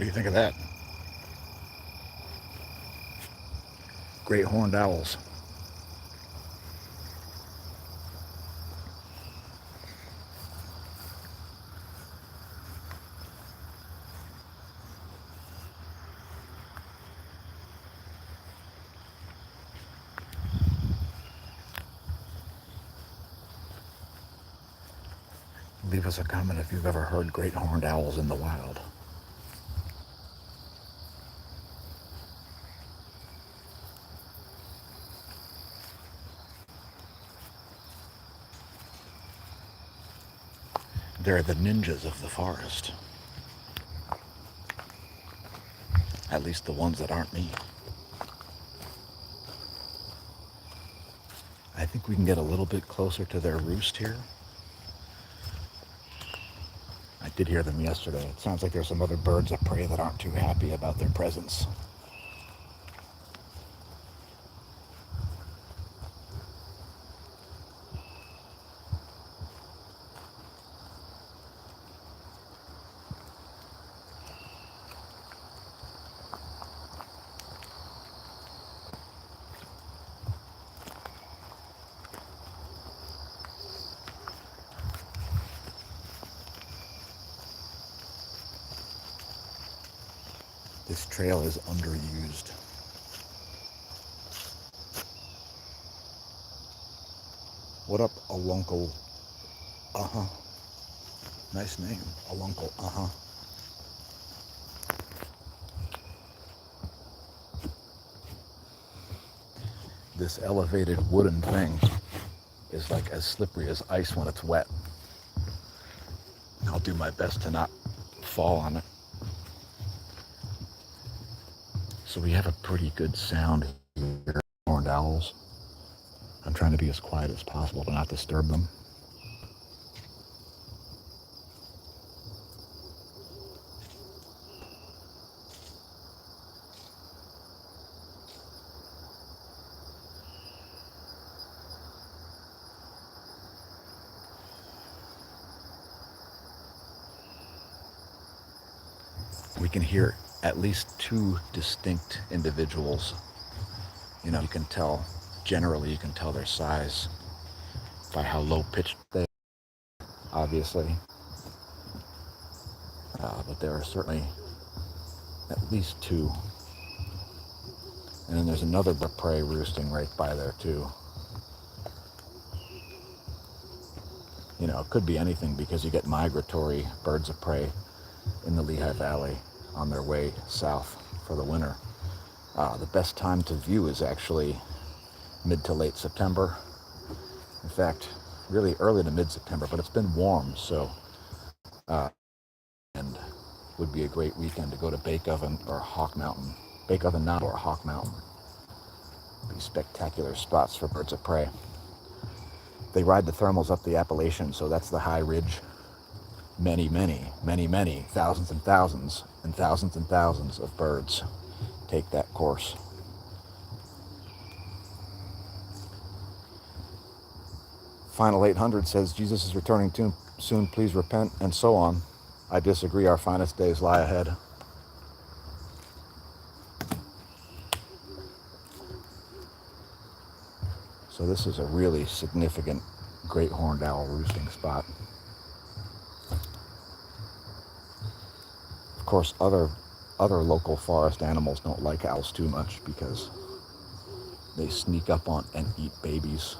do you think of that? Great horned owls. Leave us a comment if you've ever heard great horned owls in the wild. They're the ninjas of the forest. At least the ones that aren't me. I think we can get a little bit closer to their roost here. I did hear them yesterday. It sounds like there's some other birds of prey that aren't too happy about their presence. This trail is underused. What up, Aluncle? Uh-huh. Nice name, Aluncle. Uh-huh. This elevated wooden thing is like as slippery as ice when it's wet. I'll do my best to not fall on it. So we have a pretty good sound here, horned owls. I'm trying to be as quiet as possible to not disturb them. We can hear at least two distinct individuals. You know, you can tell, generally you can tell their size by how low pitched they are, obviously. But there are certainly at least two. And then there's another bird of prey roosting right by there too. You know, it could be anything because you get migratory birds of prey in the Lehigh Valley on their way south for the winter. The best time to view is actually mid to late September. In fact, really early to mid-September, but it's been warm, so and would be a great weekend to go to Bake Oven or Hawk Mountain. Bake Oven Mountain or Hawk Mountain. Be spectacular spots for birds of prey. They ride the thermals up the Appalachian, so that's the high ridge. Many, thousands and thousands and thousands and thousands of birds take that course. Final 800 says, Jesus is returning soon, please repent, and so on. I disagree, our finest days lie ahead. So this is a really significant great horned owl roosting spot. Of course, other local forest animals don't like owls too much because they sneak up on and eat babies.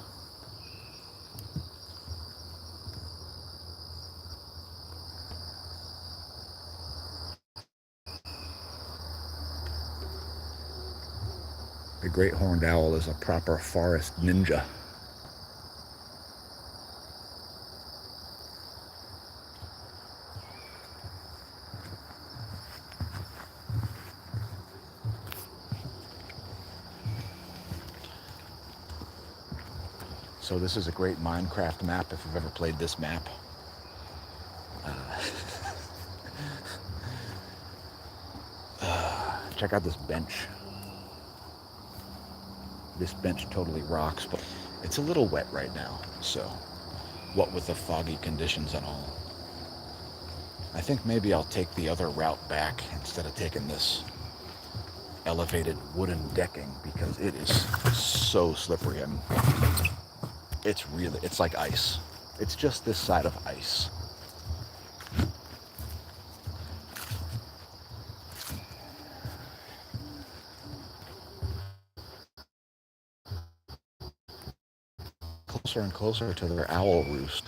The great horned owl is a proper forest ninja. So this is a great Minecraft map if you've ever played this map. Check out this bench. This bench totally rocks, but it's a little wet right now, so what with the foggy conditions and all. I think maybe I'll take the other route back instead of taking this elevated wooden decking because it is so slippery and it's like ice. It's just this side of ice. Closer and closer to their owl roost.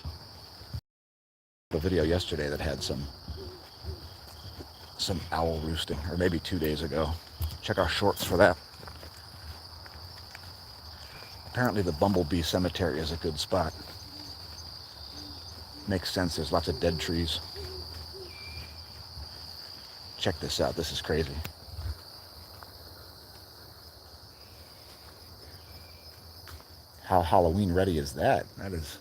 The video yesterday that had some owl roosting, or maybe 2 days ago. Check our shorts for that. Apparently the bumblebee cemetery is a good spot. Makes sense, there's lots of dead trees. Check this out, this is crazy. How Halloween ready is that? That is...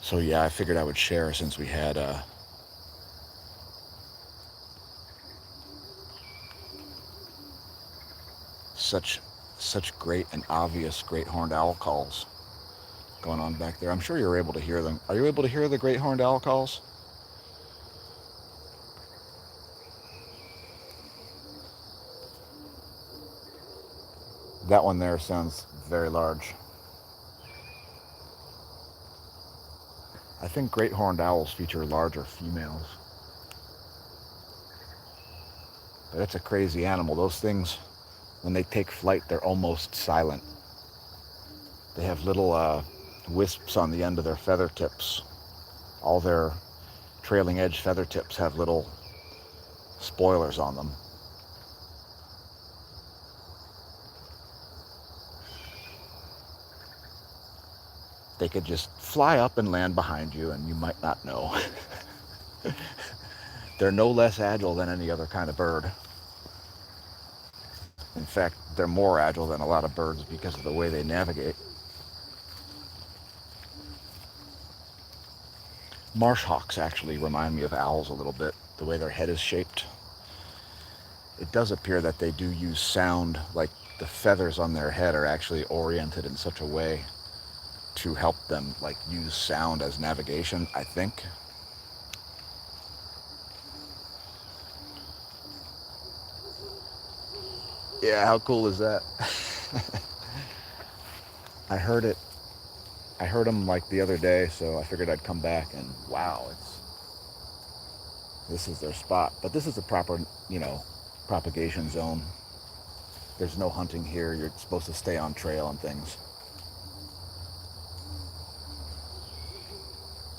So yeah, I figured I would share since we had such great and obvious great horned owl calls going on back there. I'm sure you're able to hear them. Are you able to hear the great horned owl calls? That one there sounds very large. I think great horned owls feature larger females. But it's a crazy animal. Those things, when they take flight, they're almost silent. They have little wisps on the end of their feather tips. All their trailing edge feather tips have little spoilers on them. They could just fly up and land behind you and you might not know. They're no less agile than any other kind of bird. In fact, they're more agile than a lot of birds because of the way they navigate. Marsh hawks actually remind me of owls a little bit, the way their head is shaped. It does appear that they do use sound, like the feathers on their head are actually oriented in such a way to help them like use sound as navigation, I think. Yeah, how cool is that? I heard it. I heard them like the other day, so I figured I'd come back and wow, this is their spot. But this is a proper, propagation zone. There's no hunting here. You're supposed to stay on trail and things.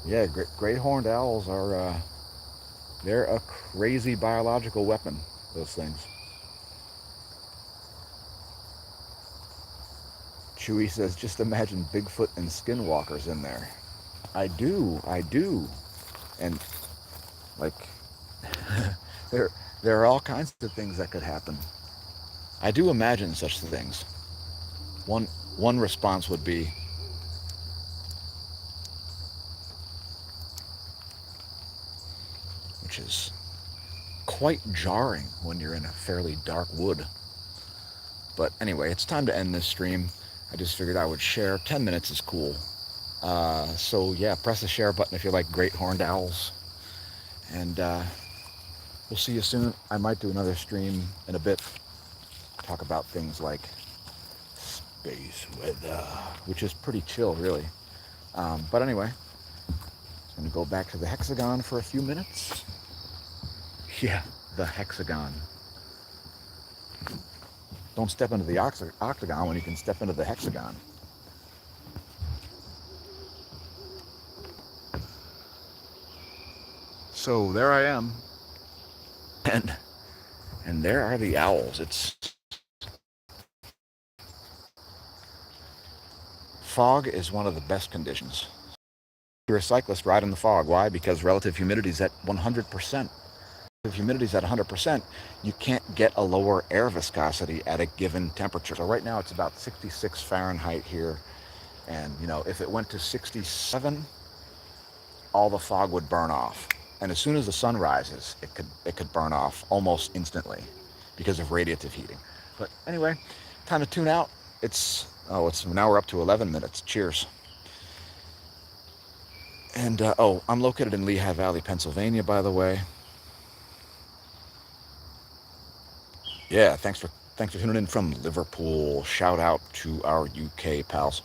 Yeah, great horned owls are, they're a crazy biological weapon, those things. Chewy says, just imagine Bigfoot and skinwalkers in there. I do. And, like, there are all kinds of things that could happen. I do imagine such things. One response would be, which is quite jarring when you're in a fairly dark wood. But anyway, it's time to end this stream. I just figured I would share. 10 minutes is cool. So yeah, press the share button if you like great horned owls. And we'll see you soon. I might do another stream in a bit. Talk about things like space weather, which is pretty chill, really. But anyway, I'm going to go back to the hexagon for a few minutes. Yeah, the hexagon. Don't step into the octagon when you can step into the hexagon. So there I am. And there are the owls. Fog is one of the best conditions. You're a cyclist, ride in the fog. Why? Because relative humidity is at 100%. If humidity is at 100%, you can't get a lower air viscosity at a given temperature. So right now it's about 66 Fahrenheit here. And, if it went to 67, all the fog would burn off. And as soon as the sun rises, it could burn off almost instantly because of radiative heating. But anyway, time to tune out. It's now we're up to 11 minutes. Cheers. And I'm located in Lehigh Valley, Pennsylvania, by the way. Yeah, thanks for tuning in from Liverpool. Shout out to our UK pals.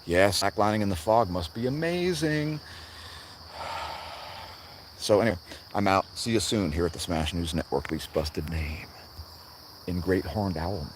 Yes, slacklining in the fog must be amazing. So anyway, I'm out. See you soon here at the Smash News Network. Least busted name in Great Horned Owl.